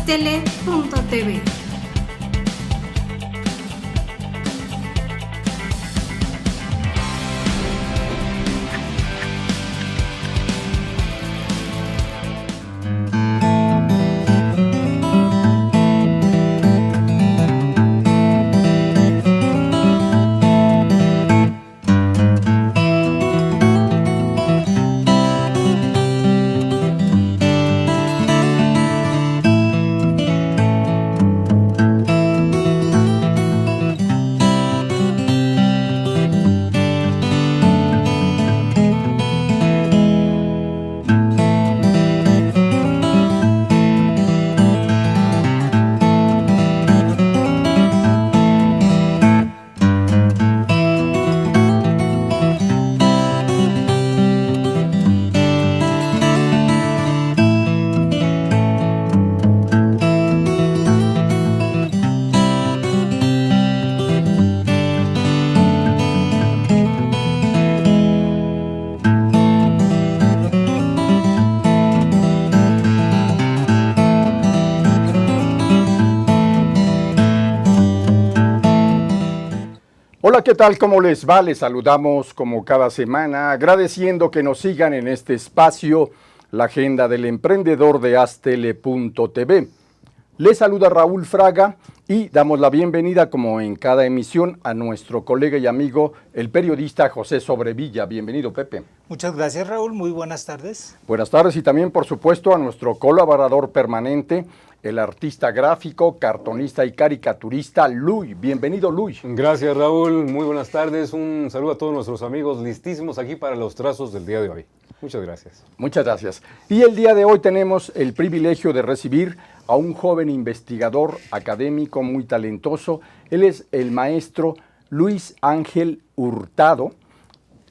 astele.tv. Hola, ¿qué tal? ¿Cómo les va? Les saludamos como cada semana, agradeciendo que nos sigan en este espacio, la agenda del emprendedor de astele.tv. Les saluda Raúl Fraga y damos la bienvenida, como en cada emisión, a nuestro colega y amigo, el periodista José Sobrevilla. Bienvenido, Pepe. Muchas gracias, Raúl. Muy buenas tardes. Buenas tardes y también, por supuesto, a nuestro colaborador permanente, el artista gráfico, cartonista y caricaturista, Luy. Bienvenido, Luy. Gracias, Raúl. Muy buenas tardes. Un saludo a todos nuestros amigos listísimos aquí para los trazos del día de hoy. Muchas gracias. Muchas gracias. Y el día de hoy tenemos el privilegio de recibir a un joven investigador académico muy talentoso. Él es el maestro Luis Ángel Hurtado.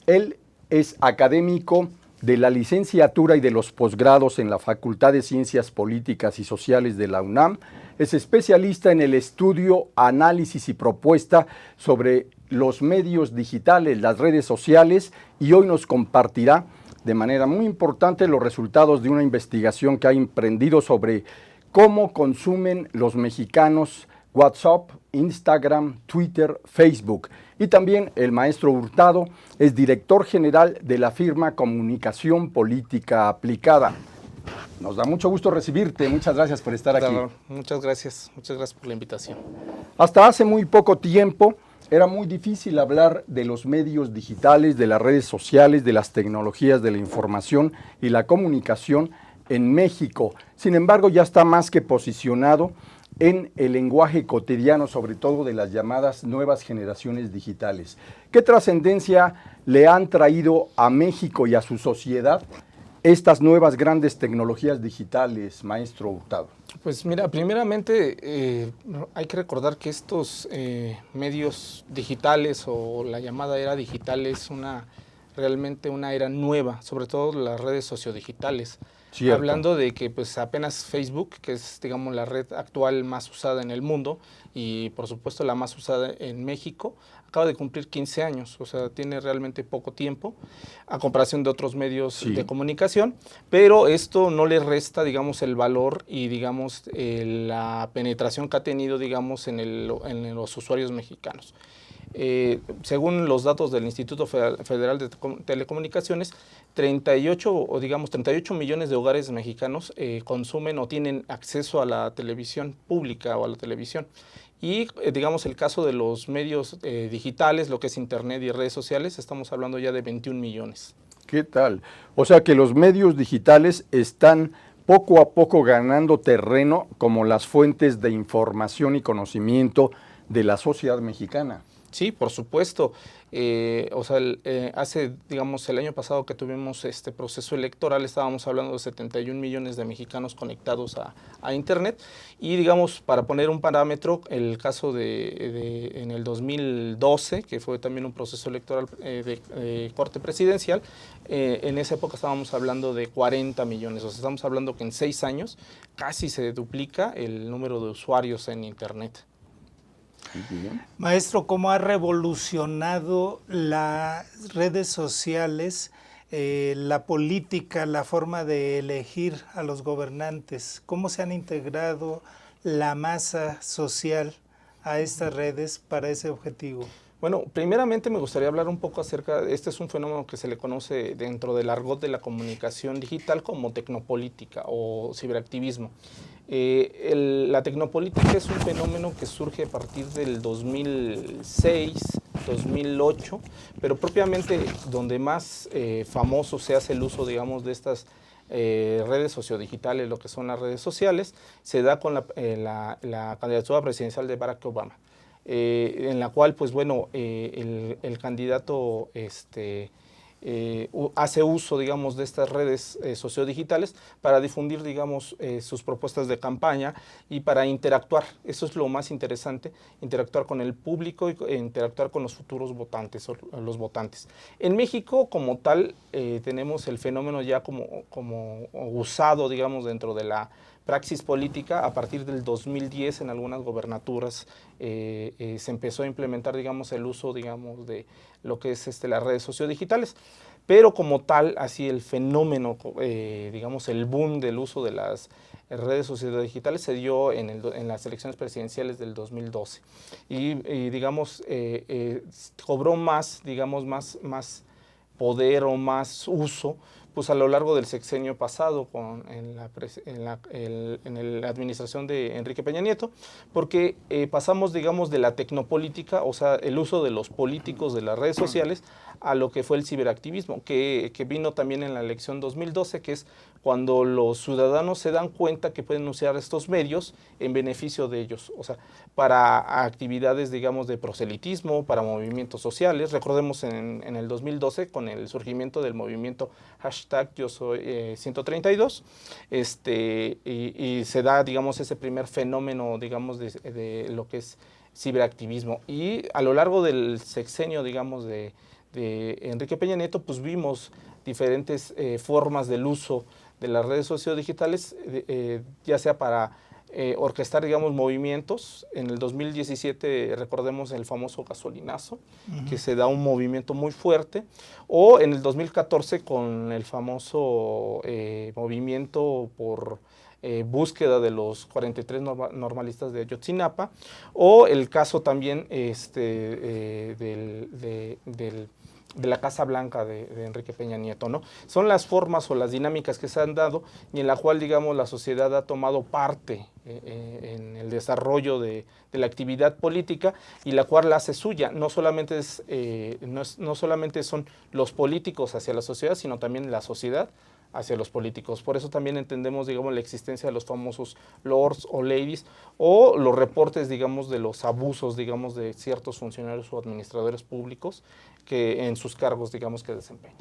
Él es académico de la licenciatura y de los posgrados en la Facultad de Ciencias Políticas y Sociales de la UNAM. Es especialista en el estudio, análisis y propuesta sobre los medios digitales, las redes sociales, y hoy nos compartirá de manera muy importante los resultados de una investigación que ha emprendido sobre cómo consumen los mexicanos WhatsApp, Instagram, Twitter, Facebook. Y también el maestro Hurtado es director general de la firma Comunicación Política Aplicada. Nos da mucho gusto recibirte, muchas gracias por estar aquí. Muchas gracias por la invitación. Hasta hace muy poco tiempo era muy difícil hablar de los medios digitales, de las redes sociales, de las tecnologías de la información y la comunicación en México. Sin embargo, ya está más que posicionado en el lenguaje cotidiano, sobre todo de las llamadas nuevas generaciones digitales. ¿Qué trascendencia le han traído a México y a su sociedad estas nuevas grandes tecnologías digitales, maestro Hurtado? Pues mira, primeramente hay que recordar que estos medios digitales o la llamada era digital es realmente una era nueva, sobre todo las redes sociodigitales. Cierto. Hablando de que pues apenas Facebook, que es digamos la red actual más usada en el mundo y por supuesto la más usada en México, acaba de cumplir 15 años, o sea, tiene realmente poco tiempo a comparación de otros medios de comunicación, pero esto no le resta, digamos, el valor y, digamos, la penetración que ha tenido, digamos, en los usuarios mexicanos. Según los datos del Instituto Federal de Telecomunicaciones, 38 millones de hogares mexicanos consumen o tienen acceso a la televisión pública o a la televisión. Y digamos el caso de los medios digitales, lo que es internet y redes sociales, estamos hablando ya de 21 millones. ¿Qué tal? O sea que los medios digitales están poco a poco ganando terreno como las fuentes de información y conocimiento de la sociedad mexicana. Sí, por supuesto. Hace, digamos, el año pasado que tuvimos este proceso electoral, estábamos hablando de 71 millones de mexicanos conectados a Internet. Y, digamos, para poner un parámetro, el caso en el 2012, que fue también un proceso electoral de corte presidencial, en esa época estábamos hablando de 40 millones. O sea, estamos hablando que en 6 años casi se duplica el número de usuarios en Internet. Maestro, ¿cómo ha revolucionado las redes sociales la política, la forma de elegir a los gobernantes, cómo se han integrado la masa social a estas redes para ese objetivo. Bueno, primeramente me gustaría hablar un poco acerca, este es un fenómeno que se le conoce dentro del argot de la comunicación digital como tecnopolítica o ciberactivismo. La tecnopolítica es un fenómeno que surge a partir del 2006, 2008, pero propiamente donde más famoso se hace el uso, digamos, de estas redes sociodigitales, lo que son las redes sociales, se da con la candidatura presidencial de Barack Obama. En la cual, pues bueno, el candidato hace uso, digamos, de estas redes sociodigitales para difundir, digamos, sus propuestas de campaña y para interactuar. Eso es lo más interesante, interactuar con el público e interactuar con los futuros votantes o los votantes. En México, como tal, tenemos el fenómeno ya como usado, digamos, dentro de la praxis política. A partir del 2010 en algunas gobernaturas se empezó a implementar, digamos, el uso, digamos, de lo que es las redes sociodigitales, pero como tal, así el fenómeno, digamos, el boom del uso de las redes sociodigitales se dio en las elecciones presidenciales del 2012 y digamos, cobró más, digamos, más poder o más uso pues a lo largo del sexenio pasado en la administración de Enrique Peña Nieto, porque pasamos, digamos, de la tecnopolítica, o sea, el uso de los políticos de las redes sociales, a lo que fue el ciberactivismo, que vino también en la elección 2012, que es cuando los ciudadanos se dan cuenta que pueden usar estos medios en beneficio de ellos, o sea, para actividades, digamos, de proselitismo, para movimientos sociales. Recordemos en el 2012, con el surgimiento del movimiento #Yo Soy 132, y se da, digamos, ese primer fenómeno, digamos, de lo que es ciberactivismo. Y a lo largo del sexenio, digamos, de Enrique Peña Nieto, pues vimos diferentes formas del uso de las redes sociodigitales, ya sea para orquestar, digamos, movimientos. En el 2017 recordemos el famoso gasolinazo, que se da un movimiento muy fuerte, o en el 2014 con el famoso movimiento por búsqueda de los 43 normalistas de Ayotzinapa, o el caso también de la Casa Blanca de Enrique Peña Nieto, ¿no? Son las formas o las dinámicas que se han dado y en la cual, digamos, la sociedad ha tomado parte en el desarrollo de la actividad política y la cual la hace suya. No solamente no solamente son los políticos hacia la sociedad, sino también la sociedad hacia los políticos. Por eso también entendemos, digamos, la existencia de los famosos lords o ladies o los reportes, digamos, de los abusos, digamos, de ciertos funcionarios o administradores públicos que en sus cargos, digamos, que desempeñan.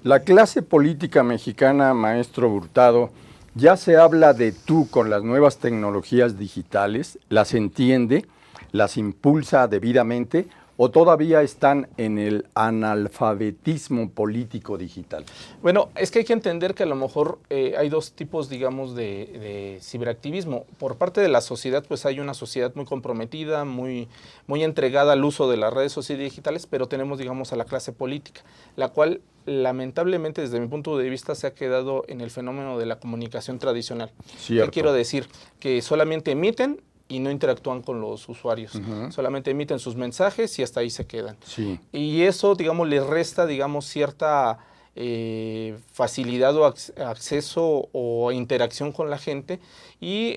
La clase política mexicana, maestro Hurtado, ya se habla de tú con las nuevas tecnologías digitales, las entiende, las impulsa debidamente, ¿o todavía están en el analfabetismo político digital? Bueno, es que hay que entender que a lo mejor hay dos tipos, digamos, de ciberactivismo. Por parte de la sociedad, pues hay una sociedad muy comprometida, muy entregada al uso de las redes sociales digitales, pero tenemos, digamos, a la clase política, la cual lamentablemente desde mi punto de vista se ha quedado en el fenómeno de la comunicación tradicional. Cierto. ¿Qué quiero decir? Que solamente emiten y no interactúan con los usuarios. Solamente emiten sus mensajes y hasta ahí se quedan. Sí. Y eso, digamos, les resta, digamos, cierta facilidad o acceso o interacción con la gente y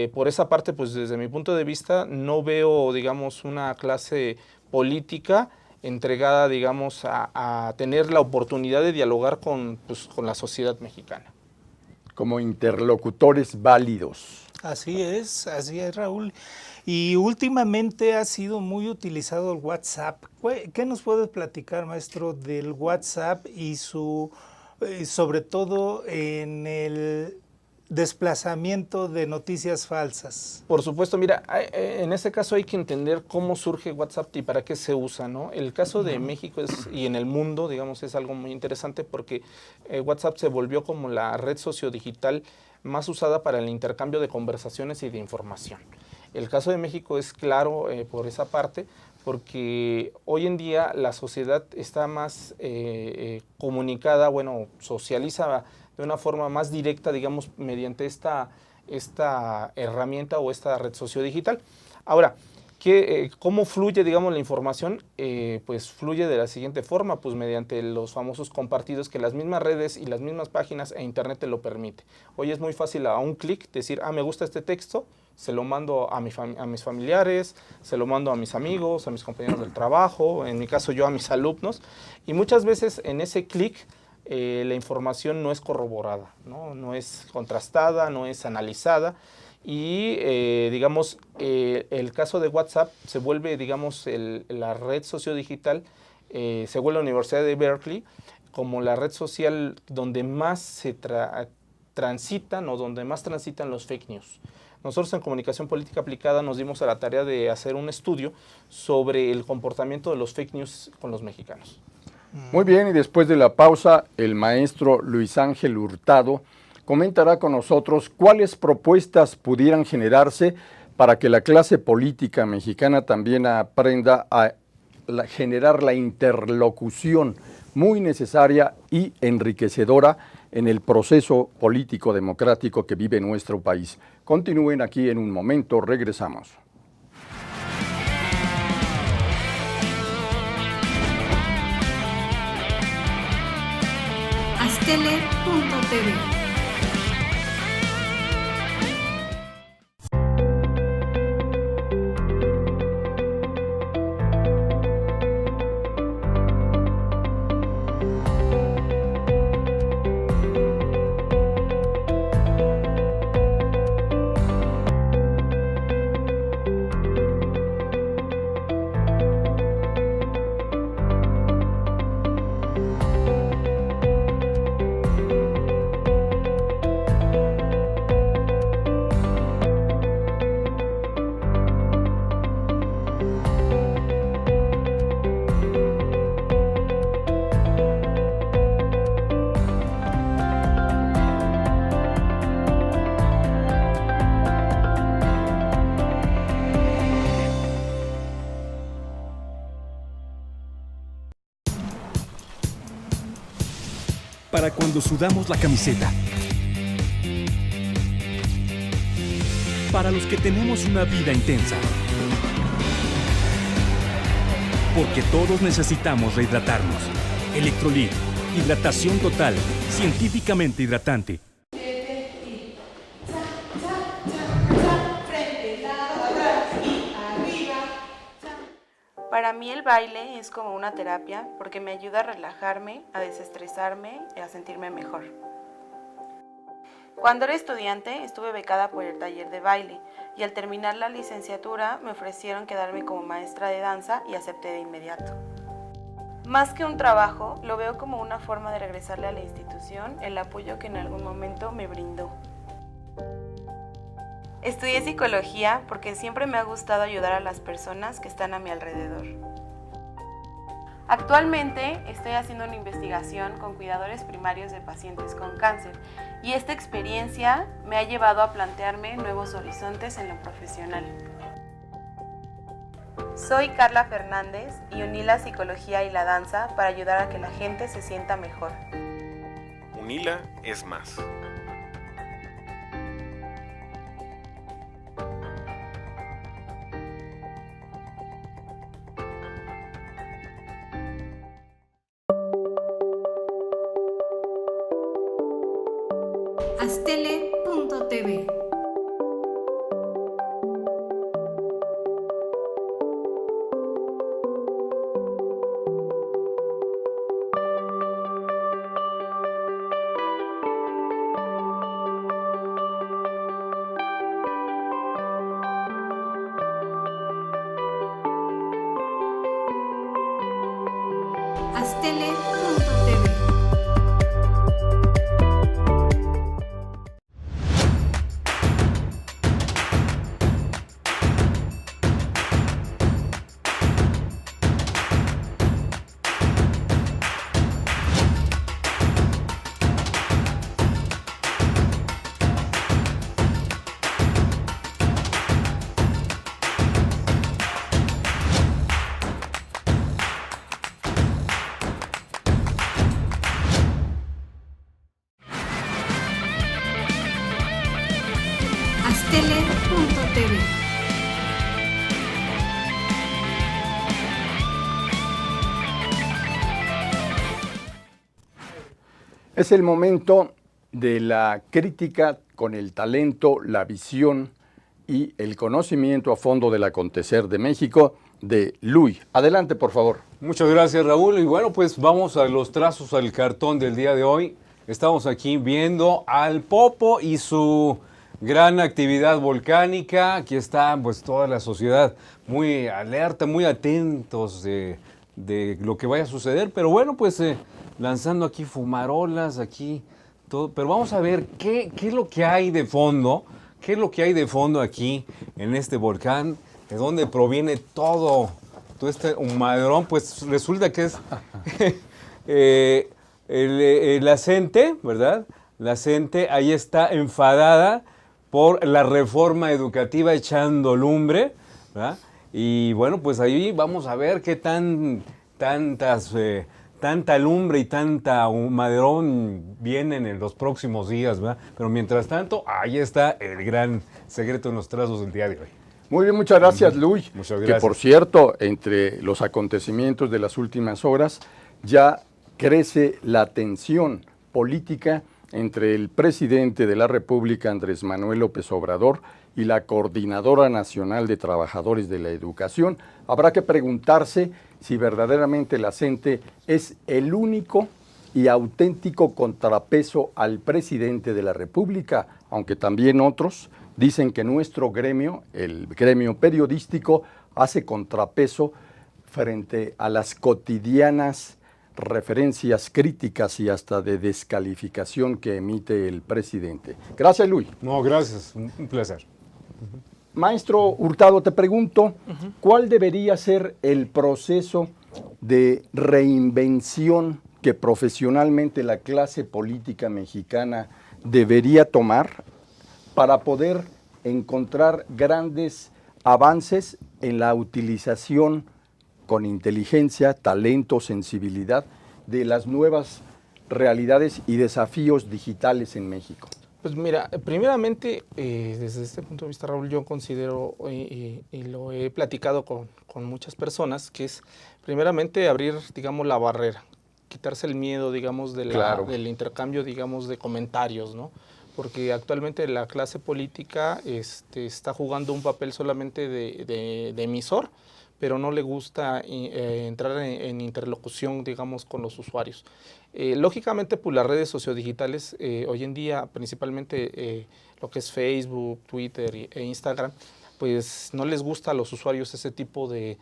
por esa parte, pues desde mi punto de vista, no veo, digamos, una clase política entregada, digamos, a tener la oportunidad de dialogar con la sociedad mexicana. Como interlocutores válidos. Así es, Raúl. Y últimamente ha sido muy utilizado el WhatsApp. ¿Qué nos puedes platicar, maestro, del WhatsApp y sobre todo en el desplazamiento de noticias falsas? Por supuesto, mira, en ese caso hay que entender cómo surge WhatsApp y para qué se usa, ¿no? El caso de México y en el mundo, digamos, es algo muy interesante porque WhatsApp se volvió como la red sociodigital más usada para el intercambio de conversaciones y de información. El caso de México es claro por esa parte, porque hoy en día la sociedad está más comunicada, bueno, socializa de una forma más directa, digamos, mediante esta herramienta o esta red sociodigital. Ahora, ¿cómo fluye, digamos, la información? Pues fluye de la siguiente forma, pues mediante los famosos compartidos que las mismas redes y las mismas páginas e internet te lo permite. Hoy es muy fácil a un clic decir, me gusta este texto, se lo mando a mis familiares, se lo mando a mis amigos, a mis compañeros del trabajo, en mi caso yo a mis alumnos, y muchas veces en ese clic la información no es corroborada, no es contrastada, no es analizada, y digamos, el caso de WhatsApp se vuelve, digamos, la red sociodigital, según la Universidad de Berkeley, como la red social donde más se transitan o donde más transitan los fake news. Nosotros en Comunicación Política Aplicada nos dimos a la tarea de hacer un estudio sobre el comportamiento de los fake news con los mexicanos. Muy bien, y después de la pausa, el maestro Luis Ángel Hurtado comentará con nosotros cuáles propuestas pudieran generarse para que la clase política mexicana también aprenda a generar la interlocución muy necesaria y enriquecedora en el proceso político democrático que vive nuestro país. Continúen aquí en un momento, regresamos. Aztele.tv. Para cuando sudamos la camiseta. Para los que tenemos una vida intensa. Porque todos necesitamos rehidratarnos. Electrolit, hidratación total, científicamente hidratante. Para mí el baile es como una terapia porque me ayuda a relajarme, a desestresarme y a sentirme mejor. Cuando era estudiante estuve becada por el taller de baile y al terminar la licenciatura me ofrecieron quedarme como maestra de danza y acepté de inmediato. Más que un trabajo, lo veo como una forma de regresarle a la institución el apoyo que en algún momento me brindó. Estudié psicología porque siempre me ha gustado ayudar a las personas que están a mi alrededor. Actualmente estoy haciendo una investigación con cuidadores primarios de pacientes con cáncer y esta experiencia me ha llevado a plantearme nuevos horizontes en lo profesional. Soy Carla Fernández y uní la psicología y la danza para ayudar a que la gente se sienta mejor. UNILA es más. Aztele.tv. Aztele.tv. www.ser.tv. Es el momento de la crítica con el talento, la visión y el conocimiento a fondo del acontecer de México de Luis. Adelante, por favor. Muchas gracias, Raúl. Y bueno, pues vamos a los trazos al cartón del día de hoy. Estamos aquí viendo al Popo y su gran actividad volcánica. Aquí está pues toda la sociedad muy alerta, muy atentos de lo que vaya a suceder. Pero bueno, pues lanzando aquí fumarolas, aquí todo. Pero vamos a ver qué es lo que hay de fondo. ¿Qué es lo que hay de fondo aquí en este volcán? ¿De dónde proviene todo este humadrón? Pues resulta que es la gente, ¿verdad? La gente ahí está enfadada por la reforma educativa echando lumbre, ¿verdad? Y bueno, pues ahí vamos a ver qué tanta lumbre y tanta humadrón vienen en los próximos días, ¿verdad? Pero mientras tanto, ahí está el gran secreto en los trazos del día de hoy. Muy bien, muchas gracias, Luis. Muchas Que gracias. por cierto, entre los acontecimientos de las últimas horas, ya crece la tensión política entre el presidente de la República, Andrés Manuel López Obrador, y la Coordinadora Nacional de Trabajadores de la Educación. Habrá que preguntarse si verdaderamente la CENTE es el único y auténtico contrapeso al presidente de la República, aunque también otros dicen que nuestro gremio, el gremio periodístico, hace contrapeso frente a las cotidianas referencias críticas y hasta de descalificación que emite el presidente. Gracias, Luis. No, gracias. Un placer. Maestro Hurtado, te pregunto, ¿cuál debería ser el proceso de reinvención que profesionalmente la clase política mexicana debería tomar para poder encontrar grandes avances en la utilización con inteligencia, talento, sensibilidad de las nuevas realidades y desafíos digitales en México? Pues mira, primeramente, desde este punto de vista, Raúl, yo considero, y lo he platicado con muchas personas, que es primeramente abrir, digamos, la barrera, quitarse el miedo, digamos, Claro. del intercambio, digamos, de comentarios, ¿no? Porque actualmente la clase política está jugando un papel solamente de emisor, pero no le gusta entrar en interlocución, digamos, con los usuarios. Lógicamente, pues las redes sociodigitales, hoy en día, principalmente lo que es Facebook, Twitter e Instagram, pues no les gusta a los usuarios ese tipo de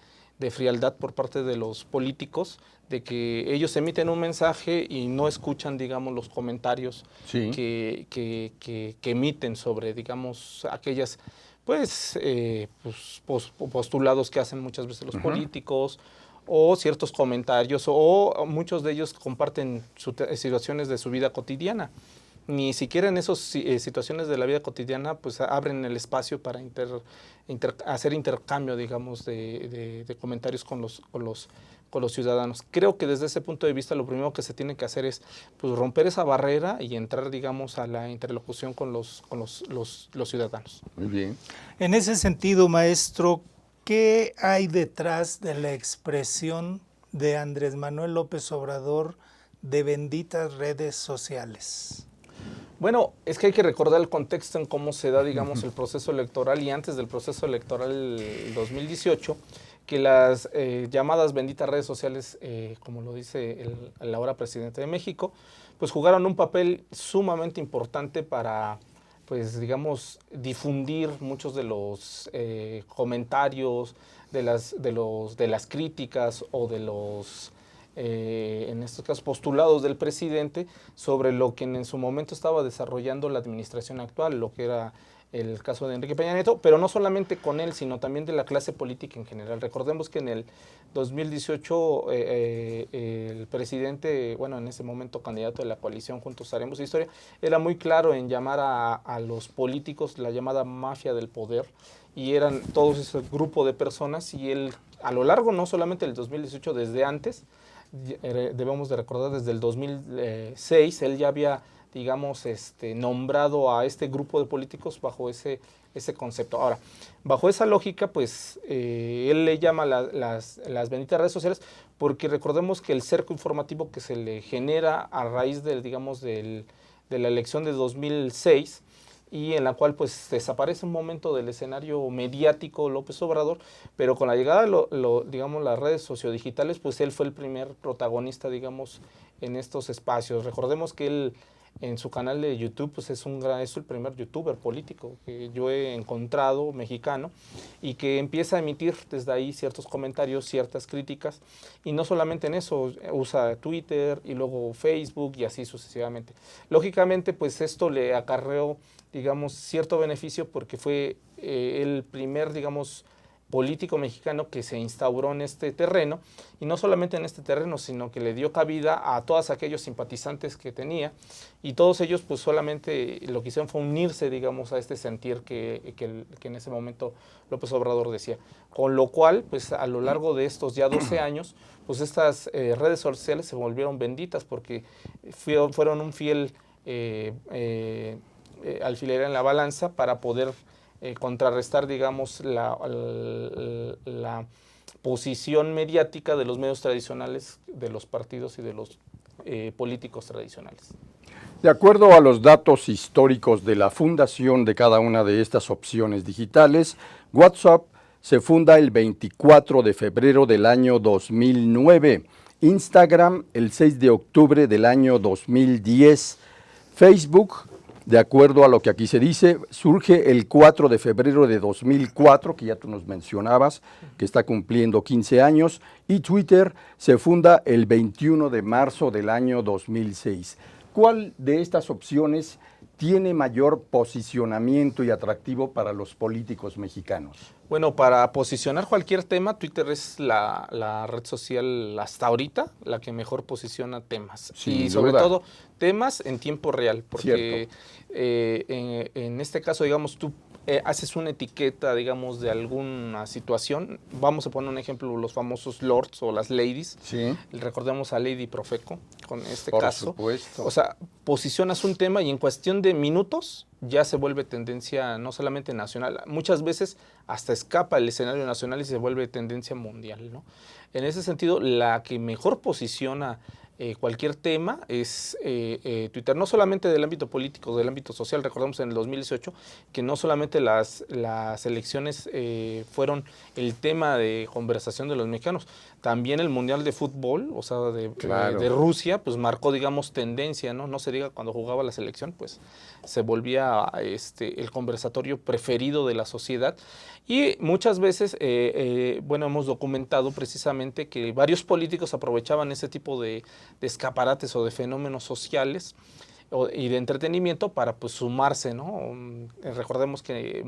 frialdad por parte de los políticos, de que ellos emiten un mensaje y no escuchan, digamos, los comentarios Sí. que emiten sobre, digamos, aquellas postulados que hacen muchas veces los políticos, o ciertos comentarios, o muchos de ellos comparten situaciones de su vida cotidiana. Ni siquiera en esas situaciones de la vida cotidiana pues abren el espacio para hacer intercambio, digamos, de comentarios con los ciudadanos. Creo que desde ese punto de vista lo primero que se tiene que hacer es pues romper esa barrera y entrar, digamos, a la interlocución con los ciudadanos. Muy bien. En ese sentido, maestro, ¿qué hay detrás de la expresión de Andrés Manuel López Obrador de benditas redes sociales? Bueno, es que hay que recordar el contexto en cómo se da, digamos, el proceso electoral y antes del proceso electoral 2018, que las llamadas benditas redes sociales, como lo dice el ahora presidente de México, pues jugaron un papel sumamente importante para, pues, digamos, difundir muchos de los comentarios, de las críticas o de los en estos casos postulados del presidente sobre lo que en su momento estaba desarrollando la administración actual, lo que era el caso de Enrique Peña Nieto, pero no solamente con él, sino también de la clase política en general. Recordemos que en el 2018 el presidente, bueno, en ese momento candidato de la coalición Juntos Haremos Historia, era muy claro en llamar a los políticos la llamada mafia del poder, y eran todos ese grupo de personas, y él a lo largo no solamente del 2018, desde antes, debemos de recordar desde el 2006, él ya había, digamos, nombrado a este grupo de políticos bajo ese ese concepto. Ahora, bajo esa lógica, pues él le llama las benditas redes sociales, porque recordemos que el cerco informativo que se le genera a raíz de la elección de 2006, y en la cual pues desaparece un momento del escenario mediático López Obrador, pero con la llegada de digamos, las redes sociodigitales, pues él fue el primer protagonista, digamos, en estos espacios. Recordemos que él en su canal de YouTube pues es el primer youtuber político que yo he encontrado mexicano, y que empieza a emitir desde ahí ciertos comentarios, ciertas críticas, y no solamente en eso, usa Twitter y luego Facebook y así sucesivamente. Lógicamente pues esto le acarreó, digamos, cierto beneficio, porque fue el primer, digamos, político mexicano que se instauró en este terreno, y no solamente en este terreno, sino que le dio cabida a todos aquellos simpatizantes que tenía, y todos ellos pues solamente lo que hicieron fue unirse, digamos, a este sentir que en ese momento López Obrador decía. Con lo cual, pues a lo largo de estos ya 12 años, pues estas redes sociales se volvieron benditas, porque fueron un fiel alfiler en la balanza para poder contrarrestar, digamos, la posición mediática de los medios tradicionales, de los partidos y de los políticos tradicionales. De acuerdo a los datos históricos de la fundación de cada una de estas opciones digitales, WhatsApp se funda el 24 de febrero del año 2009, Instagram el 6 de octubre del año 2010, Facebook, de acuerdo a lo que aquí se dice, surge el 4 de febrero de 2004, que ya tú nos mencionabas, que está cumpliendo 15 años, y Twitter se funda el 21 de marzo del año 2006. ¿Cuál de estas opciones tiene mayor posicionamiento y atractivo para los políticos mexicanos? Bueno, para posicionar cualquier tema, Twitter es la red social hasta ahorita la que mejor posiciona temas. Sin y sobre duda. todo temas en tiempo real, porque en este caso, digamos, tú haces una etiqueta, digamos, de alguna situación. Vamos a poner un ejemplo, los famosos lords o las ladies. Sí. Recordemos a Lady Profeco con este Por caso. supuesto. O sea, posicionas un tema y en cuestión de minutos ya se vuelve tendencia no solamente nacional, muchas veces hasta escapa el escenario nacional y se vuelve tendencia mundial, ¿no? En ese sentido, la que mejor posiciona cualquier tema es Twitter, no solamente del ámbito político, del ámbito social. Recordemos en el 2018 que no solamente las elecciones fueron el tema de conversación de los mexicanos, también el Mundial de Fútbol, o sea, de Rusia, pues marcó, digamos, tendencia, ¿no? No se diga cuando jugaba la selección, pues se volvía el conversatorio preferido de la sociedad. Y muchas veces, bueno, hemos documentado precisamente que varios políticos aprovechaban ese tipo de escaparates o de fenómenos sociales y de entretenimiento para pues sumarse, ¿no? Recordemos que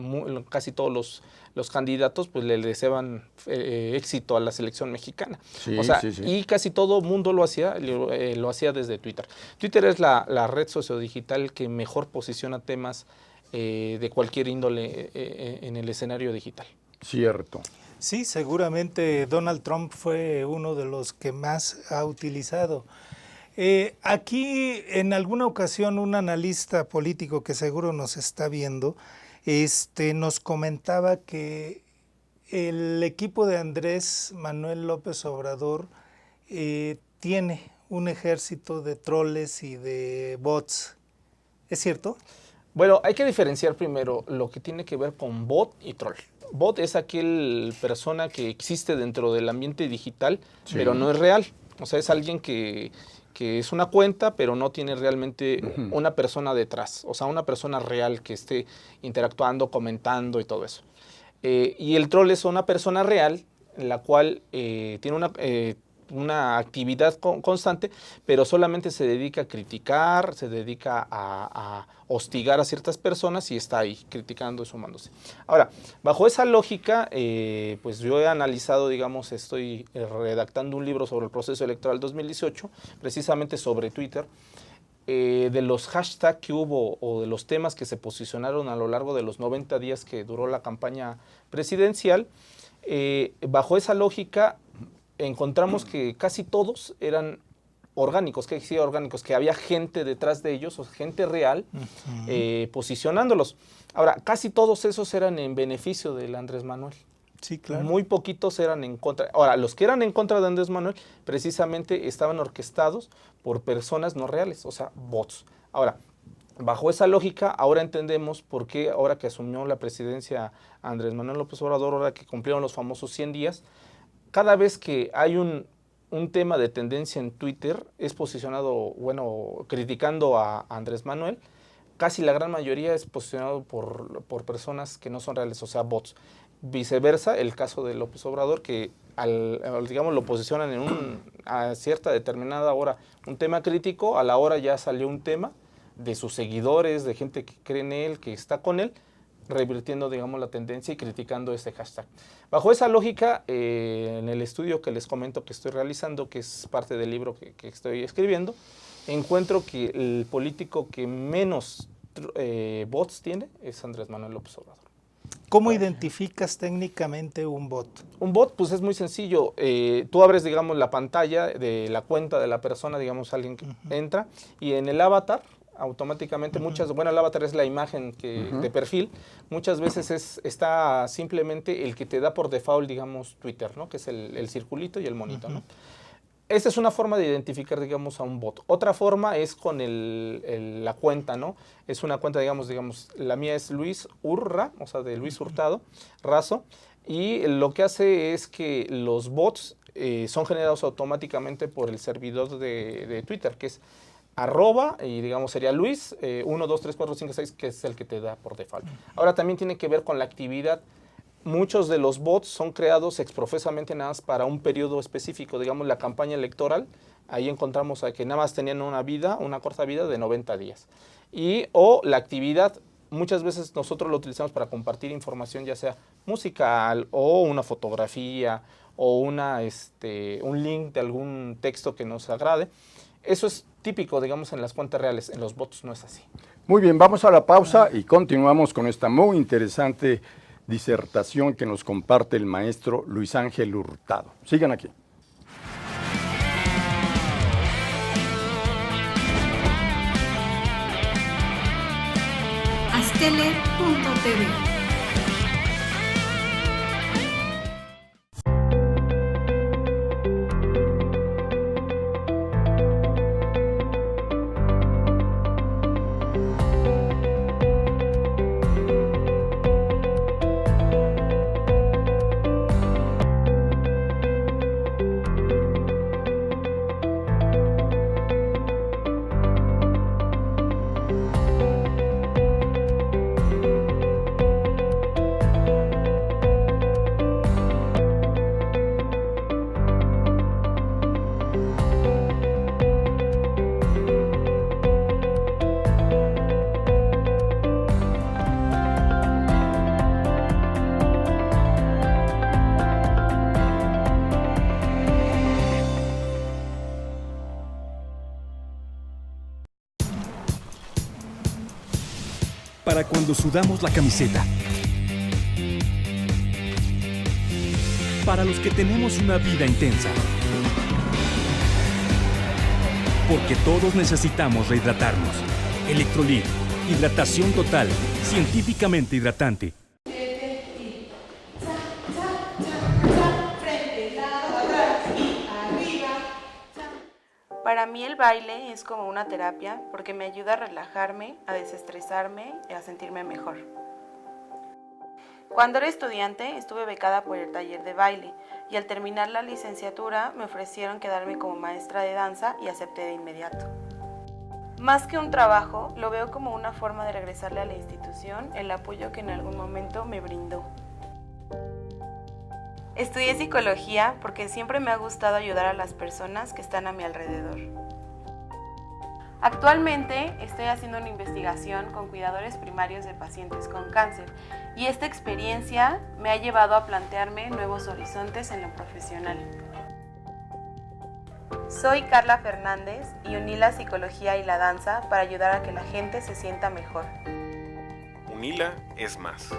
casi todos los candidatos pues le deseaban éxito a la selección mexicana. Sí, o sea, sí, sí. y casi todo mundo lo hacía desde Twitter. Twitter es la red sociodigital que mejor posiciona temas de cualquier índole en el escenario digital. Cierto. Sí, seguramente Donald Trump fue uno de los que más ha utilizado. Aquí en alguna ocasión un analista político que seguro nos está viendo, nos comentaba que el equipo de Andrés Manuel López Obrador tiene un ejército de troles y de bots. ¿Es cierto? Bueno, hay que diferenciar primero lo que tiene que ver con bot y troll. Bot es aquel persona que existe dentro del ambiente digital, Sí. pero no es real. O sea, es alguien que es una cuenta, pero no tiene realmente una persona detrás. O sea, una persona real que esté interactuando, comentando y todo eso. Y el troll es una persona real, en la cual tiene una actividad constante, pero solamente se dedica a criticar, se dedica a hostigar a ciertas personas y está ahí criticando y sumándose. Ahora, bajo esa lógica, pues yo he analizado, digamos, estoy redactando un libro sobre el proceso electoral 2018, precisamente sobre Twitter, de los hashtags que hubo o de los temas que se posicionaron a lo largo de los 90 días que duró la campaña presidencial. Bajo esa lógica, encontramos que casi todos eran orgánicos. ¿Qué decía orgánicos? Que había gente detrás de ellos, o gente real, posicionándolos. Ahora, casi todos esos eran en beneficio del Andrés Manuel. Sí, claro. Muy poquitos eran en contra. Ahora, los que eran en contra de Andrés Manuel precisamente estaban orquestados por personas no reales, o sea, bots. Ahora, bajo esa lógica, ahora entendemos por qué ahora que asumió la presidencia Andrés Manuel López Obrador, ahora que cumplieron los famosos 100 días, cada vez que hay un tema de tendencia en Twitter, es posicionado, bueno, criticando a Andrés Manuel, casi la gran mayoría es posicionado por personas que no son reales, o sea, bots. Viceversa, el caso de López Obrador, que digamos lo posicionan en a cierta determinada hora un tema crítico, a la hora ya salió un tema de sus seguidores, de gente que cree en él, que está con él, revirtiendo, digamos, la tendencia y criticando este hashtag. Bajo esa lógica, en el estudio que les comento que estoy realizando, que es parte del libro que estoy escribiendo, encuentro que el político que menos bots tiene es Andrés Manuel López Obrador. ¿Cómo identificas técnicamente un bot? Un bot, pues es muy sencillo. Tú abres, digamos, la pantalla de la cuenta de la persona, digamos, alguien que entra, y en el avatar, automáticamente, bueno, el avatar es la imagen de perfil, muchas veces está simplemente el que te da por default, digamos, Twitter, ¿no? Que es el circulito y el monito, ¿no? Esa es una forma de identificar, digamos, a un bot. Otra forma es con la cuenta, ¿no? Es una cuenta, digamos, la mía es Luis Urra, o sea, de Luis Hurtado, Razo, y lo que hace es que los bots son generados automáticamente por el servidor de Twitter, que es @ y digamos sería Luis 1, 2, 3, 4, 5, 6, que es el que te da por default. Ahora también tiene que ver con la actividad. Muchos de los bots son creados exprofesamente nada más para un periodo específico, digamos la campaña electoral. Ahí encontramos a que nada más tenían una corta vida de 90 días. O la actividad, muchas veces nosotros lo utilizamos para compartir información, ya sea musical o una fotografía o un link de algún texto que nos agrade. Eso es típico, digamos, en las cuentas reales. En los bots no es así. Muy bien, vamos a la pausa y continuamos con esta muy interesante disertación que nos comparte el maestro Luis Ángel Hurtado. Sigan aquí. Astele.tv. Para cuando sudamos la camiseta. Para los que tenemos una vida intensa. Porque todos necesitamos rehidratarnos. Electrolit, hidratación total, científicamente hidratante. Para mí el baile es como una terapia porque me ayuda a relajarme, a desestresarme y a sentirme mejor. Cuando era estudiante estuve becada por el taller de baile y al terminar la licenciatura me ofrecieron quedarme como maestra de danza y acepté de inmediato. Más que un trabajo, lo veo como una forma de regresarle a la institución el apoyo que en algún momento me brindó. Estudié psicología porque siempre me ha gustado ayudar a las personas que están a mi alrededor. Actualmente estoy haciendo una investigación con cuidadores primarios de pacientes con cáncer y esta experiencia me ha llevado a plantearme nuevos horizontes en lo profesional. Soy Carla Fernández y uní la psicología y la danza para ayudar a que la gente se sienta mejor. Unila es más.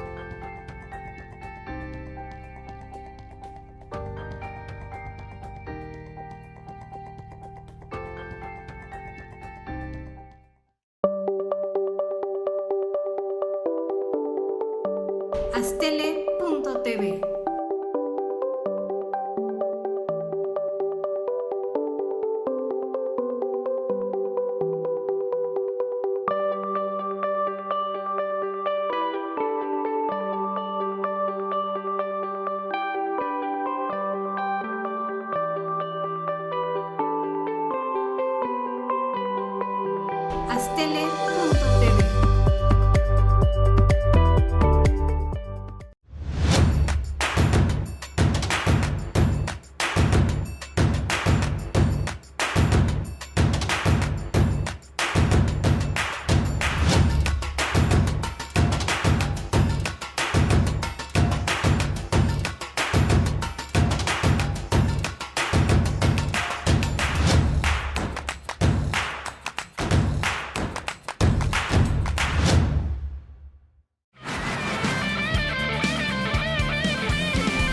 Astele.tv. Astele.tv.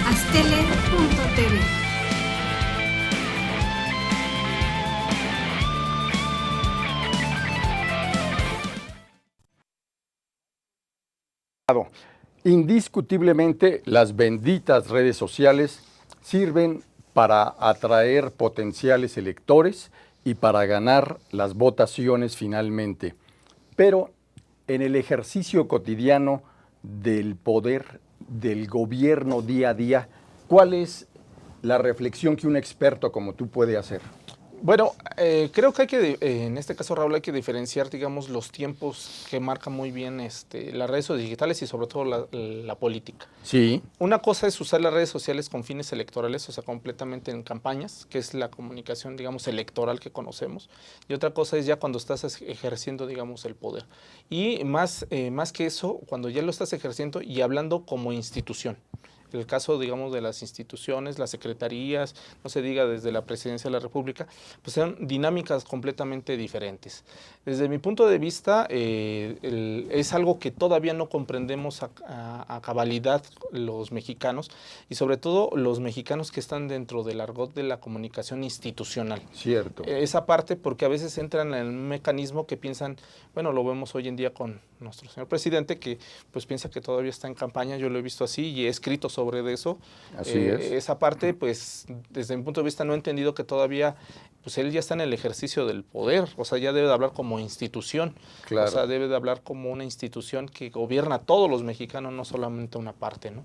Astele.tv. Indiscutiblemente, las benditas redes sociales sirven para atraer potenciales electores y para ganar las votaciones finalmente. Pero en el ejercicio cotidiano del poder del gobierno día a día, ¿cuál es la reflexión que un experto como tú puede hacer? Bueno, creo que hay que, en este caso, Raúl, hay que diferenciar, digamos, los tiempos que marcan muy bien las redes digitales y sobre todo la política. Sí. Una cosa es usar las redes sociales con fines electorales, o sea, completamente en campañas, que es la comunicación, digamos, electoral que conocemos. Y otra cosa es ya cuando estás ejerciendo, digamos, el poder. Y más que eso, cuando ya lo estás ejerciendo y hablando como institución. El caso, digamos, de las instituciones, las secretarías, no se diga desde la Presidencia de la República, pues son dinámicas completamente diferentes. Desde mi punto de vista, es algo que todavía no comprendemos a cabalidad los mexicanos y sobre todo los mexicanos que están dentro del argot de la comunicación institucional. Cierto. Esa parte, porque a veces entran en un mecanismo que piensan, bueno, lo vemos hoy en día con nuestro señor presidente, que pues piensa que todavía está en campaña, yo lo he visto así y he escrito sobre eso. Así es. Esa parte, pues, desde mi punto de vista no he entendido que todavía, pues él ya está en el ejercicio del poder, o sea, ya debe de hablar como institución, Claro. o sea, debe de hablar como una institución que gobierna a todos los mexicanos, no solamente una parte, ¿no?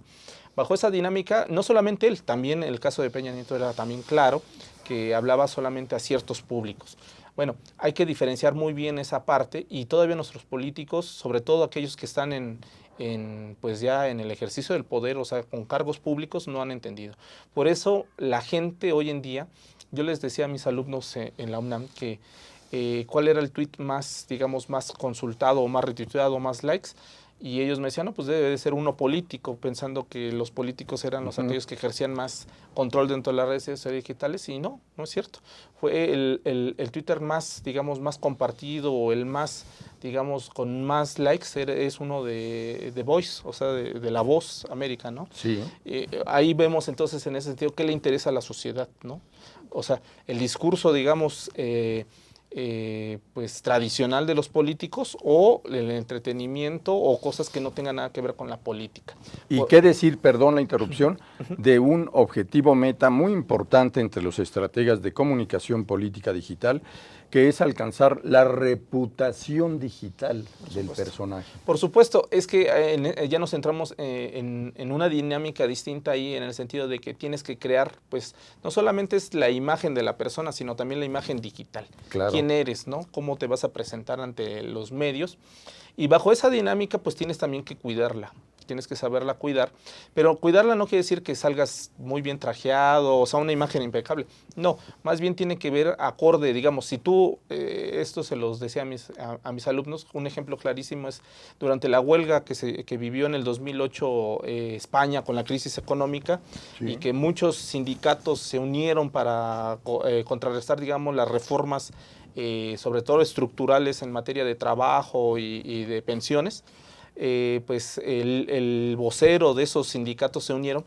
Bajo esa dinámica, no solamente él, también el caso de Peña Nieto era también claro, que hablaba solamente a ciertos públicos. Bueno, hay que diferenciar muy bien esa parte y todavía nuestros políticos, sobre todo aquellos que están pues ya en el ejercicio del poder, o sea, con cargos públicos, no han entendido. Por eso la gente hoy en día, yo les decía a mis alumnos en la UNAM que cuál era el tuit más, digamos, más consultado o más retuiteado o más likes. Y ellos me decían, no, pues debe de ser uno político, pensando que los políticos eran los aquellos que ejercían más control dentro de las redes digitales, y no es cierto. Fue el Twitter más, digamos, más compartido, o el más, digamos, con más likes, es uno de Voice, o sea, de La Voz América, ¿no? Sí. Ahí vemos entonces en ese sentido qué le interesa a la sociedad, ¿no? O sea, el discurso, digamos, pues tradicional de los políticos, o el entretenimiento, o cosas que no tengan nada que ver con la política. ¿Y qué decir, perdón la interrupción, de un objetivo meta muy importante entre los estrategas de comunicación política digital, que es alcanzar la reputación digital del personaje? Por supuesto, es que ya nos centramos en una dinámica distinta ahí, en el sentido de que tienes que crear, pues, no solamente es la imagen de la persona, sino también la imagen digital. Claro. ¿Quién eres, no? ¿Cómo te vas a presentar ante los medios? Y bajo esa dinámica, pues tienes también que cuidarla. Tienes que saberla cuidar, pero cuidarla no quiere decir que salgas muy bien trajeado, o sea, una imagen impecable. No, más bien tiene que ver acorde, digamos, si tú, esto se los decía a mis alumnos, un ejemplo clarísimo es durante la huelga que vivió en el 2008 España con la crisis económica, Sí. y que muchos sindicatos se unieron para contrarrestar, digamos, las reformas, sobre todo estructurales en materia de trabajo y de pensiones. Pues el vocero de esos sindicatos se unieron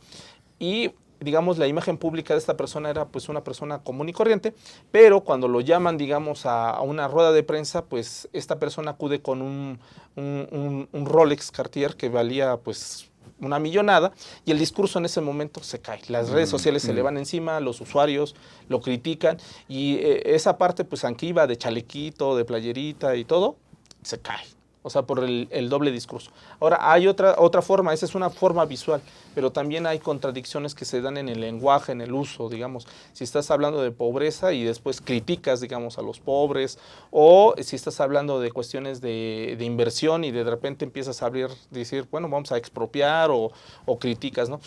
y, digamos, la imagen pública de esta persona era pues una persona común y corriente, pero cuando lo llaman, digamos, a una rueda de prensa, pues esta persona acude con un Rolex Cartier que valía pues una millonada y el discurso en ese momento se cae. Las redes sociales se le van encima, los usuarios lo critican y esa parte, pues aunque iba de chalequito, de playerita y todo, se cae. O sea, por el doble discurso. Ahora, hay otra forma, esa es una forma visual, pero también hay contradicciones que se dan en el lenguaje, en el uso, digamos. Si estás hablando de pobreza y después criticas, digamos, a los pobres, o si estás hablando de cuestiones de inversión y de repente empiezas a decir, bueno, vamos a expropiar o criticas, ¿no?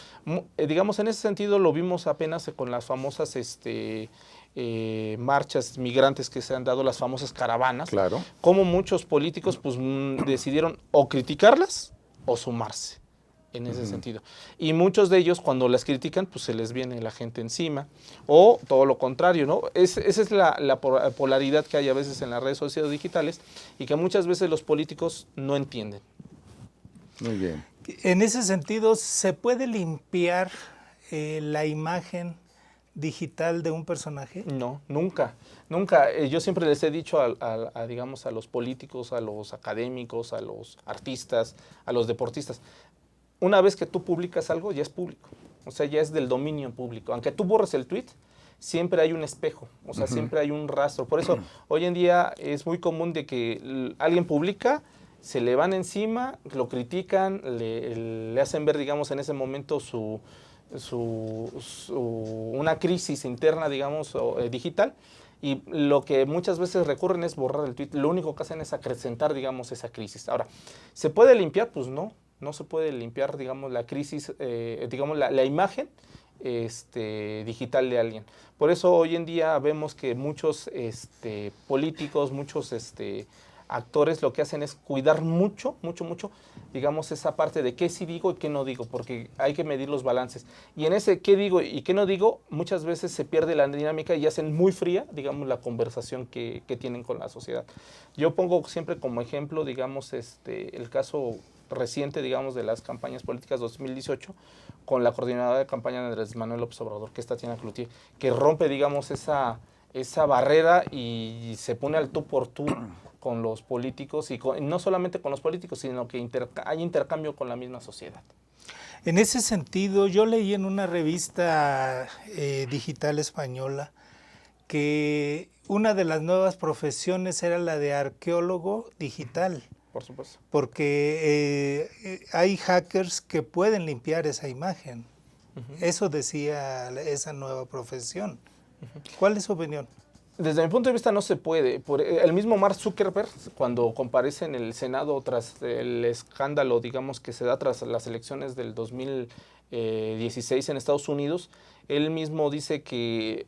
Digamos, en ese sentido lo vimos apenas con las famosas marchas migrantes que se han dado, las famosas caravanas, Claro. como muchos políticos pues decidieron o criticarlas o sumarse en ese sentido. Y muchos de ellos cuando las critican pues se les viene la gente encima o todo lo contrario, ¿no? Esa es la polaridad que hay a veces en las redes sociales digitales y que muchas veces los políticos no entienden. Muy bien. En ese sentido, ¿se puede limpiar la imagen digital de un personaje? No, nunca, nunca. Yo siempre les he dicho digamos, a los políticos, a los académicos, a los artistas, a los deportistas, una vez que tú publicas algo, ya es público, o sea, ya es del dominio público. Aunque tú borres el tweet, siempre hay un espejo, o sea, siempre hay un rastro. Por eso, hoy en día es muy común de que alguien publica, se le van encima, lo critican, le hacen ver, digamos, en ese momento una crisis interna, digamos, digital, y lo que muchas veces recurren es borrar el tweet. Lo único que hacen es acrecentar, digamos, esa crisis. Ahora, ¿se puede limpiar? Pues no se puede limpiar, digamos, la crisis, digamos, la imagen digital de alguien. Por eso hoy en día vemos que muchos políticos, muchos actores lo que hacen es cuidar mucho, digamos, esa parte de qué sí digo y qué no digo, porque hay que medir los balances. Y en ese qué digo y qué no digo, muchas veces se pierde la dinámica y hacen muy fría, digamos, la conversación que tienen con la sociedad. Yo pongo siempre como ejemplo, digamos, el caso reciente, digamos, de las campañas políticas 2018, con la coordinadora de campaña de Andrés Manuel López Obrador, que es Tatiana Cloutier, que rompe, digamos, esa barrera y se pone al tú por tú con los políticos y no solamente con los políticos, sino que hay intercambio con la misma sociedad. En ese sentido, yo leí en una revista digital española que una de las nuevas profesiones era la de arqueólogo digital. Por supuesto. Porque hay hackers que pueden limpiar esa imagen. Eso decía esa nueva profesión. ¿Cuál es su opinión? Desde mi punto de vista no se puede. El mismo Mark Zuckerberg, cuando comparece en el Senado tras el escándalo, digamos, que se da tras las elecciones del 2016 en Estados Unidos, él mismo dice que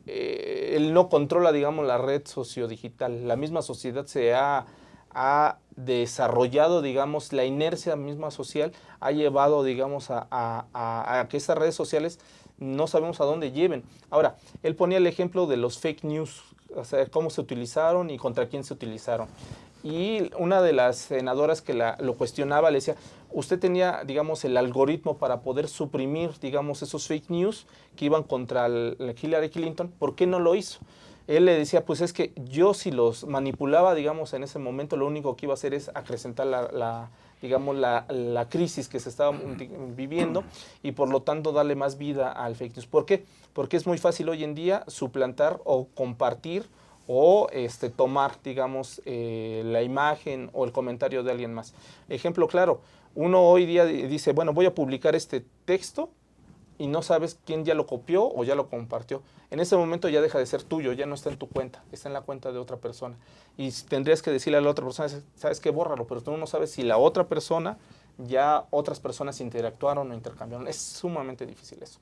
él no controla, digamos, la red sociodigital. La misma sociedad se ha desarrollado, digamos, la inercia misma social ha llevado, digamos, a que estas redes sociales no sabemos a dónde lleven. Ahora, él ponía el ejemplo de los fake news, o sea, cómo se utilizaron y contra quién se utilizaron. Y una de las senadoras que lo cuestionaba le decía, usted tenía, digamos, el algoritmo para poder suprimir, digamos, esos fake news que iban contra Hillary Clinton, ¿por qué no lo hizo? Él le decía, pues es que yo si los manipulaba, digamos, en ese momento, lo único que iba a hacer es acrecentar la crisis que se estaba viviendo y por lo tanto darle más vida al fake news. ¿Por qué? Porque es muy fácil hoy en día suplantar o compartir o tomar, digamos, la imagen o el comentario de alguien más. Ejemplo claro, uno hoy día dice, bueno, voy a publicar este texto y no sabes quién ya lo copió o ya lo compartió. En ese momento ya deja de ser tuyo, ya no está en tu cuenta, está en la cuenta de otra persona. Y tendrías que decirle a la otra persona, sabes qué, bórralo, pero tú no sabes si la otra persona, ya otras personas interactuaron o intercambiaron. Es sumamente difícil eso.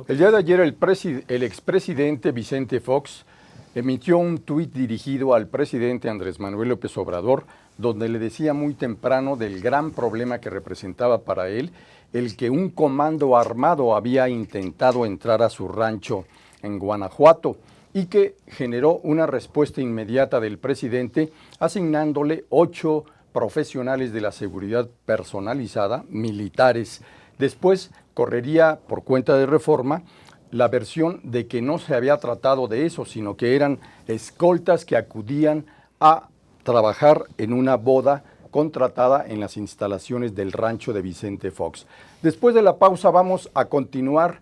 El día de ayer el expresidente Vicente Fox emitió un tuit dirigido al presidente Andrés Manuel López Obrador, donde le decía muy temprano del gran problema que representaba para él el que un comando armado había intentado entrar a su rancho en Guanajuato y que generó una respuesta inmediata del presidente asignándole 8 profesionales de la seguridad personalizada, militares. Después correría por cuenta de Reforma la versión de que no se había tratado de eso, sino que eran escoltas que acudían a trabajar en una boda contratada en las instalaciones del rancho de Vicente Fox. Después de la pausa vamos a continuar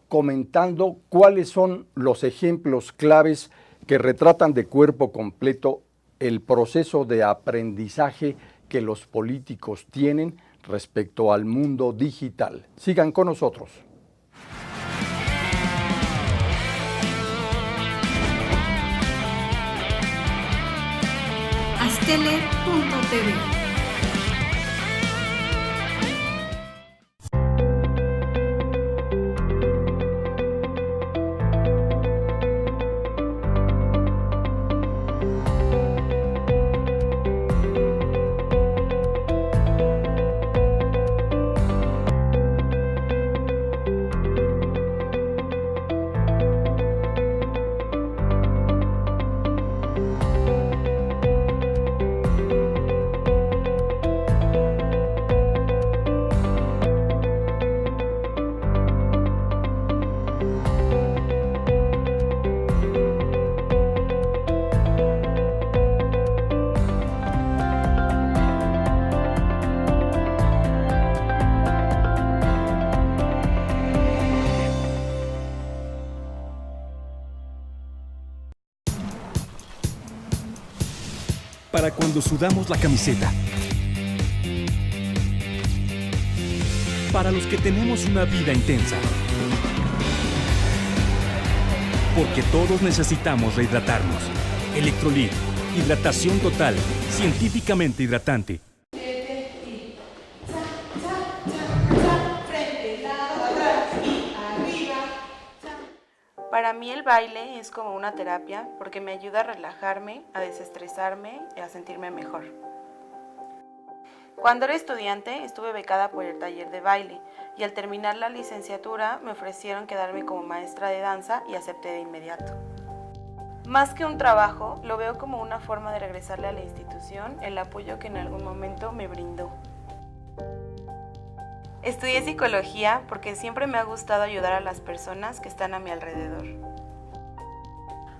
comentando cuáles son los ejemplos claves que retratan de cuerpo completo el proceso de aprendizaje que los políticos tienen respecto al mundo digital. Sigan con nosotros. Astele.tv. Para cuando sudamos la camiseta. Para los que tenemos una vida intensa. Porque todos necesitamos rehidratarnos. Electrolit, hidratación total, científicamente hidratante. Para mí el baile es como una terapia porque me ayuda a relajarme, a desestresarme y a sentirme mejor. Cuando era estudiante estuve becada por el taller de baile y al terminar la licenciatura me ofrecieron quedarme como maestra de danza y acepté de inmediato. Más que un trabajo, lo veo como una forma de regresarle a la institución el apoyo que en algún momento me brindó. Estudié psicología porque siempre me ha gustado ayudar a las personas que están a mi alrededor.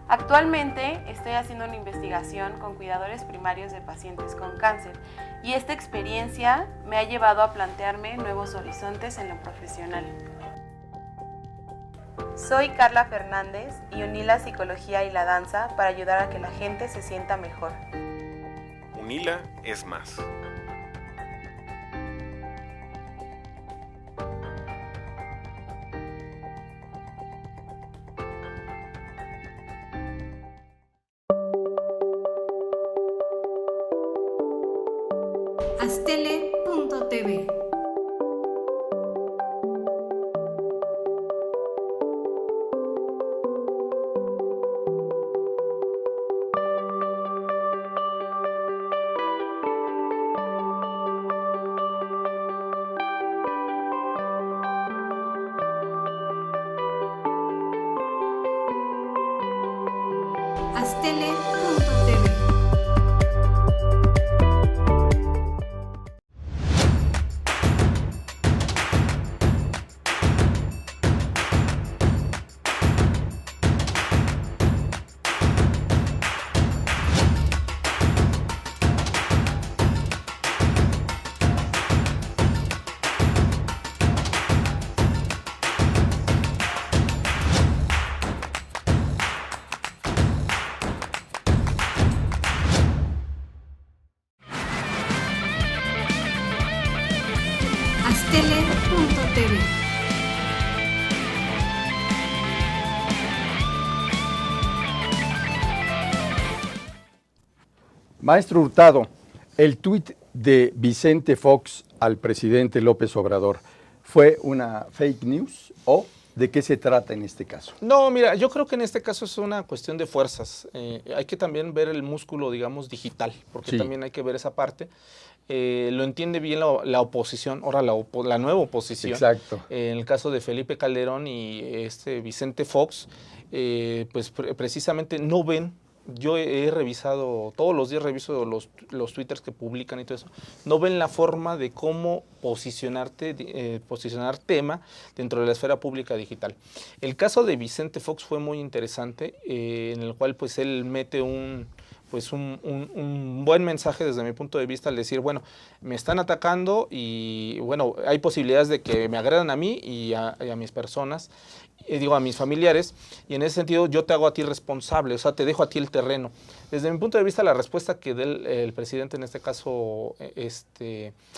Actualmente estoy haciendo una investigación con cuidadores primarios de pacientes con cáncer y esta experiencia me ha llevado a plantearme nuevos horizontes en lo profesional. Soy Carla Fernández y uní la psicología y la danza para ayudar a que la gente se sienta mejor. Unila es más. Astele.tv. Astele.tv. Astele.tv. Maestro Hurtado, el tuit de Vicente Fox al presidente López Obrador, ¿fue una fake news o de qué se trata en este caso? No, mira, yo creo que en este caso es una cuestión de fuerzas. Hay que también ver el músculo, digamos, digital, porque Sí. también hay que ver esa parte. Lo entiende bien la oposición, ahora la nueva oposición. Exacto. En el caso de Felipe Calderón y Vicente Fox, pues precisamente no ven. Yo he revisado, todos los días reviso los twitters que publican y todo eso. No ven la forma de cómo posicionar tema dentro de la esfera pública digital. El caso de Vicente Fox fue muy interesante, en el cual pues él mete un pues un buen mensaje desde mi punto de vista al decir, bueno, me están atacando y bueno, hay posibilidades de que me agredan a mí y a mis personas, a mis familiares, y en ese sentido yo te hago a ti responsable, o sea, te dejo a ti el terreno. Desde mi punto de vista, la respuesta que dé el presidente, en este caso,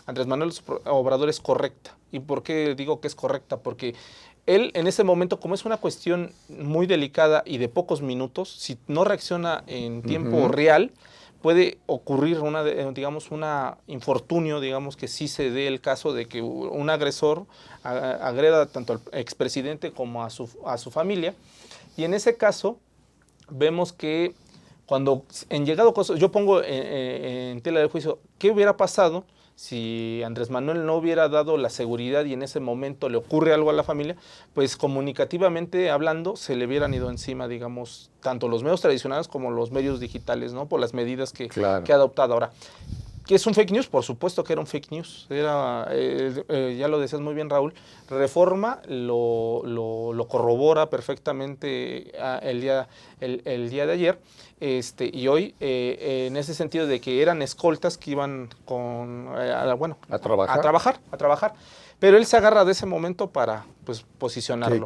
Andrés Manuel Obrador, es correcta. ¿Y por qué digo que es correcta? Porque él, en ese momento, como es una cuestión muy delicada y de pocos minutos, si no reacciona en tiempo real, puede ocurrir un infortunio, digamos, que sí se dé el caso de que un agresor agreda tanto al expresidente como a su familia. Y en ese caso, vemos que cuando en llegado caso, yo pongo en tela de juicio, ¿qué hubiera pasado si Andrés Manuel no hubiera dado la seguridad y en ese momento le ocurre algo a la familia? Pues comunicativamente hablando, se le hubieran ido encima, digamos, tanto los medios tradicionales como los medios digitales, ¿no? Por las medidas que ha adoptado ahora. ¿Qué es un fake news? Por supuesto que era un fake news. Era, ya lo decías muy bien, Raúl, Reforma lo corrobora perfectamente el día de ayer. Y hoy, en ese sentido de que eran escoltas que iban a trabajar. Pero él se agarra de ese momento para posicionarlo.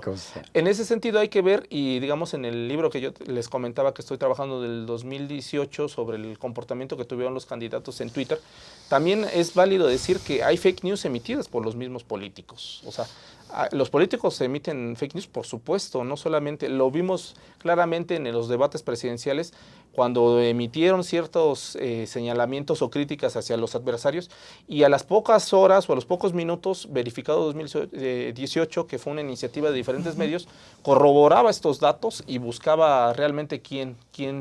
En ese sentido hay que ver, y digamos en el libro que yo les comentaba que estoy trabajando del 2018 sobre el comportamiento que tuvieron los candidatos en Twitter, también es válido decir que hay fake news emitidas por los mismos políticos. O sea, los políticos emiten fake news, por supuesto, no solamente, lo vimos claramente en los debates presidenciales, cuando emitieron ciertos señalamientos o críticas hacia los adversarios, y a las pocas horas o a los pocos minutos, verificado 2018, que fue una iniciativa de diferentes medios, corroboraba estos datos y buscaba realmente quién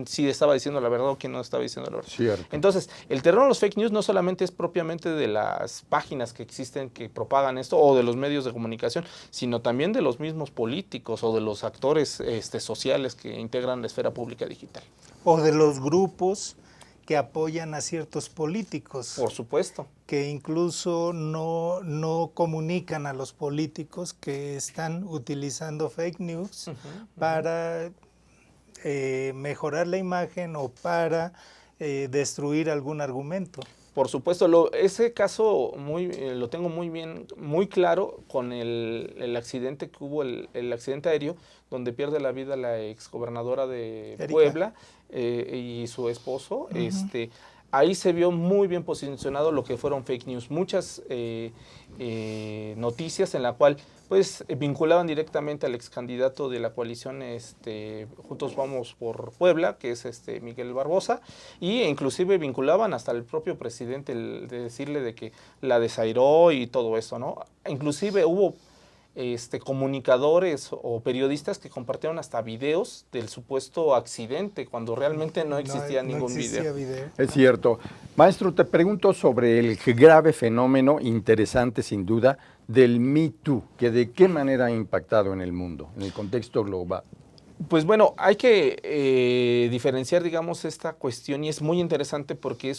sí estaba diciendo la verdad o quién no estaba diciendo la verdad. Cierto. Entonces, el terreno de los fake news no solamente es propiamente de las páginas que existen que propagan esto o de los medios de comunicación, sino también de los mismos políticos o de los actores sociales que integran la esfera pública digital. O de los grupos que apoyan a ciertos políticos. Por supuesto. Que incluso no comunican a los políticos que están utilizando fake news para mejorar la imagen o para destruir algún argumento. Por supuesto, ese caso lo tengo muy claro con el accidente que hubo, el accidente aéreo, donde pierde la vida la exgobernadora de Erika Puebla y su esposo. Ahí se vio muy bien posicionado lo que fueron fake news. Muchas noticias en la cual vinculaban directamente al ex candidato de la coalición Juntos Vamos por Puebla, que es Miguel Barbosa, y inclusive vinculaban hasta el propio presidente, de decirle de que la desairó y todo eso, ¿no? Inclusive hubo comunicadores o periodistas que compartieron hasta videos del supuesto accidente, cuando realmente no existía ningún video. Es cierto. Maestro, te pregunto sobre el grave fenómeno, interesante sin duda, del Me Too, que de qué manera ha impactado en el mundo, en el contexto global. Pues bueno, hay que diferenciar, digamos, esta cuestión, y es muy interesante porque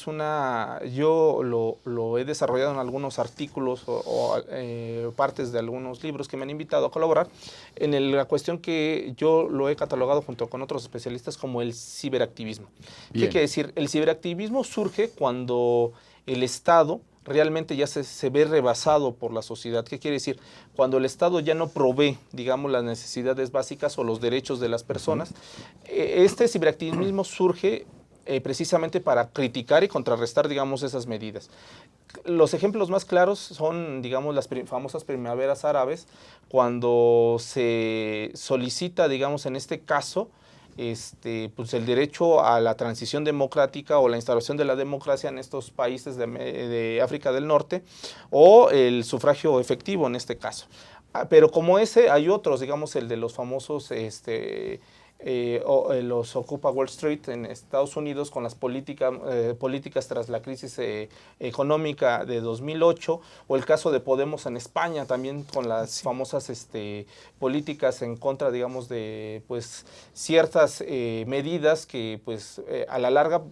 yo lo he desarrollado en algunos artículos o partes de algunos libros que me han invitado a colaborar, en la cuestión que yo lo he catalogado junto con otros especialistas como el ciberactivismo. Bien. ¿Qué quiere decir? El ciberactivismo surge cuando el Estado realmente ya se ve rebasado por la sociedad. ¿Qué quiere decir? Cuando el Estado ya no provee, digamos, las necesidades básicas o los derechos de las personas. Este ciberactivismo surge precisamente para criticar y contrarrestar, digamos, esas medidas. Los ejemplos más claros son, digamos, las famosas primaveras árabes, cuando se solicita, digamos, en este caso, el derecho a la transición democrática o la instauración de la democracia en estos países de África del Norte, o el sufragio efectivo en este caso. Pero como ese hay otros, digamos el de los famosos los Ocupa Wall Street en Estados Unidos con las políticas tras la crisis económica de 2008, o el caso de Podemos en España también con las famosas políticas en contra, digamos, de ciertas medidas que a la larga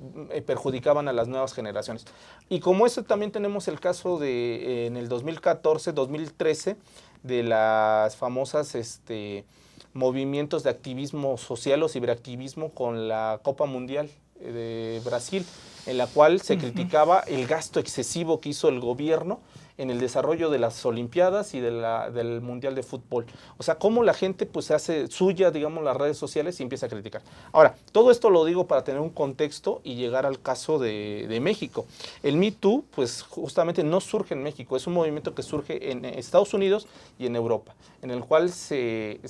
perjudicaban a las nuevas generaciones. Y como eso también tenemos el caso de en el 2014-2013 de las famosas movimientos de activismo social o ciberactivismo con la Copa Mundial de Brasil, en la cual se criticaba el gasto excesivo que hizo el gobierno en el desarrollo de las Olimpiadas y del Mundial de Fútbol. O sea, cómo la gente pues se hace suya, digamos, las redes sociales y empieza a criticar. Ahora, todo esto lo digo para tener un contexto y llegar al caso de México. El Me Too, pues justamente no surge en México, es un movimiento que surge en Estados Unidos y en Europa, en el cual se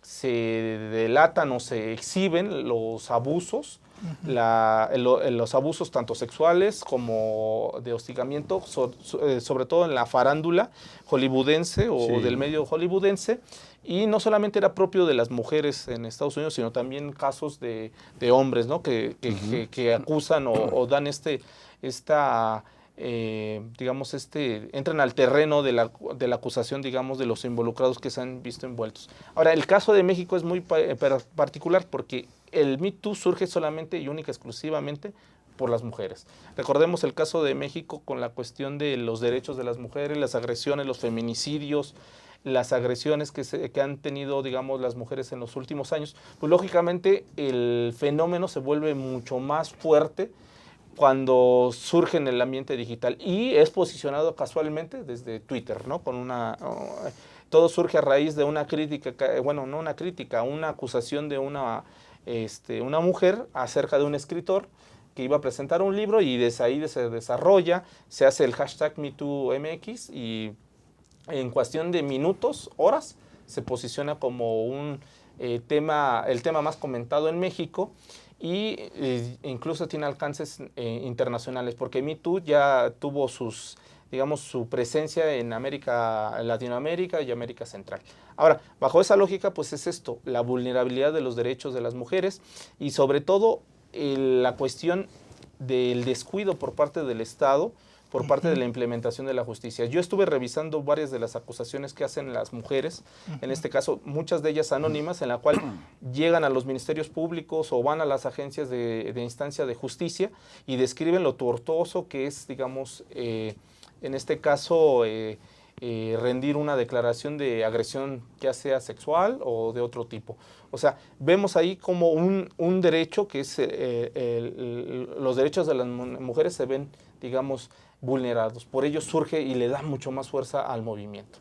delatan o se exhiben los abusos, los abusos tanto sexuales como de hostigamiento, sobre todo en la farándula hollywoodense o del medio hollywoodense, y no solamente era propio de las mujeres en Estados Unidos, sino también casos de hombres, ¿no? que acusan o dan entran al terreno de la acusación, digamos, de los involucrados que se han visto envueltos. Ahora, el caso de México es muy particular porque el Me Too surge solamente y única exclusivamente por las mujeres. Recordemos el caso de México con la cuestión de los derechos de las mujeres, las agresiones, los feminicidios, las agresiones que han tenido, digamos, las mujeres en los últimos años. Pues lógicamente el fenómeno se vuelve mucho más fuerte cuando surge en el ambiente digital y es posicionado casualmente desde Twitter, ¿no? Todo surge a raíz de una crítica, bueno, no una crítica, una acusación de una mujer acerca de un escritor que iba a presentar un libro y desde ahí se desarrolla, se hace el hashtag MeTooMX y en cuestión de minutos, horas, se posiciona como el tema más comentado en México. Y incluso tiene alcances internacionales, porque Me Too ya tuvo su presencia en Latinoamérica y América Central. Ahora, bajo esa lógica, pues es esto, la vulnerabilidad de los derechos de las mujeres y sobre todo la cuestión del descuido por parte del Estado, por parte de la implementación de la justicia. Yo estuve revisando varias de las acusaciones que hacen las mujeres, en este caso muchas de ellas anónimas, en la cual llegan a los ministerios públicos o van a las agencias de instancia de justicia y describen lo tortuoso que es, digamos, en este caso, rendir una declaración de agresión, ya sea sexual o de otro tipo. O sea, vemos ahí como un derecho que es, los derechos de las mujeres se ven, digamos, vulnerados. Por ello surge y le da mucho más fuerza al movimiento.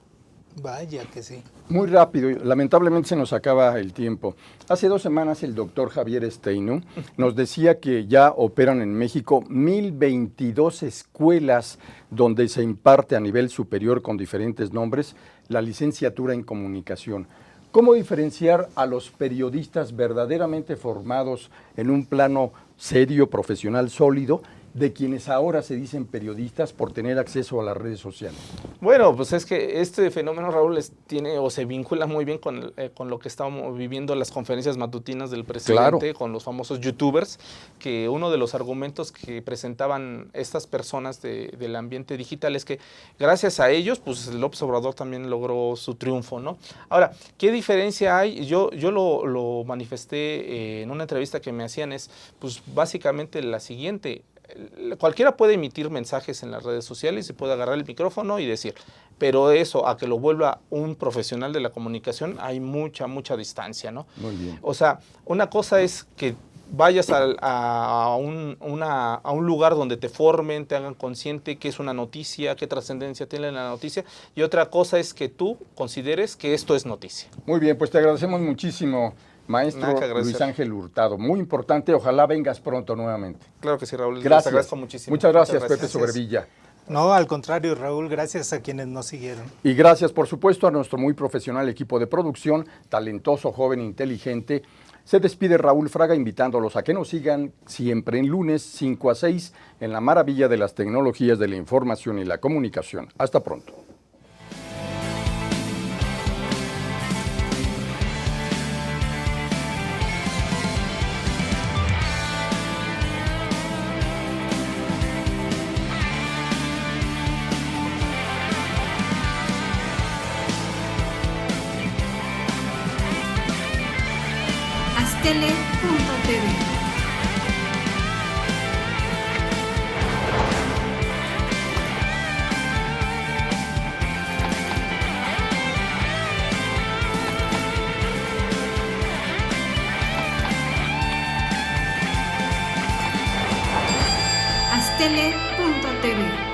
Vaya que sí. Muy rápido, lamentablemente se nos acaba el tiempo. Hace 2 semanas el doctor Javier Steinu nos decía que ya operan en México 1022 escuelas donde se imparte a nivel superior con diferentes nombres la licenciatura en comunicación. ¿Cómo diferenciar a los periodistas verdaderamente formados en un plano serio, profesional, sólido, de quienes ahora se dicen periodistas por tener acceso a las redes sociales? Bueno, pues es que este fenómeno, Raúl, se vincula muy bien con lo que estábamos viviendo en las conferencias matutinas del presidente, claro, con los famosos youtubers, que uno de los argumentos que presentaban estas personas del ambiente digital es que gracias a ellos, pues López Obrador también logró su triunfo, ¿no? Ahora, ¿qué diferencia hay? Yo lo manifesté en una entrevista que me hacían, es pues básicamente la siguiente. Cualquiera puede emitir mensajes en las redes sociales y puede agarrar el micrófono y decir, pero eso, a que lo vuelva un profesional de la comunicación, hay mucha distancia, ¿no? Muy bien. O sea, una cosa es que vayas a un lugar donde te formen, te hagan consciente qué es una noticia, qué trascendencia tiene la noticia, y otra cosa es que tú consideres que esto es noticia. Muy bien, pues te agradecemos muchísimo, maestro Luis Ángel Hurtado. Muy importante, ojalá vengas pronto nuevamente. Claro que sí, Raúl. Gracias. Les agradezco muchísimo. Muchas gracias, Pepe Sobervilla. No, al contrario, Raúl, gracias a quienes nos siguieron. Y gracias, por supuesto, a nuestro muy profesional equipo de producción, talentoso, joven, inteligente. Se despide Raúl Fraga invitándolos a que nos sigan siempre en lunes 5 a 6 en la maravilla de las tecnologías de la información y la comunicación. Hasta pronto. Tele.tv Teler.tv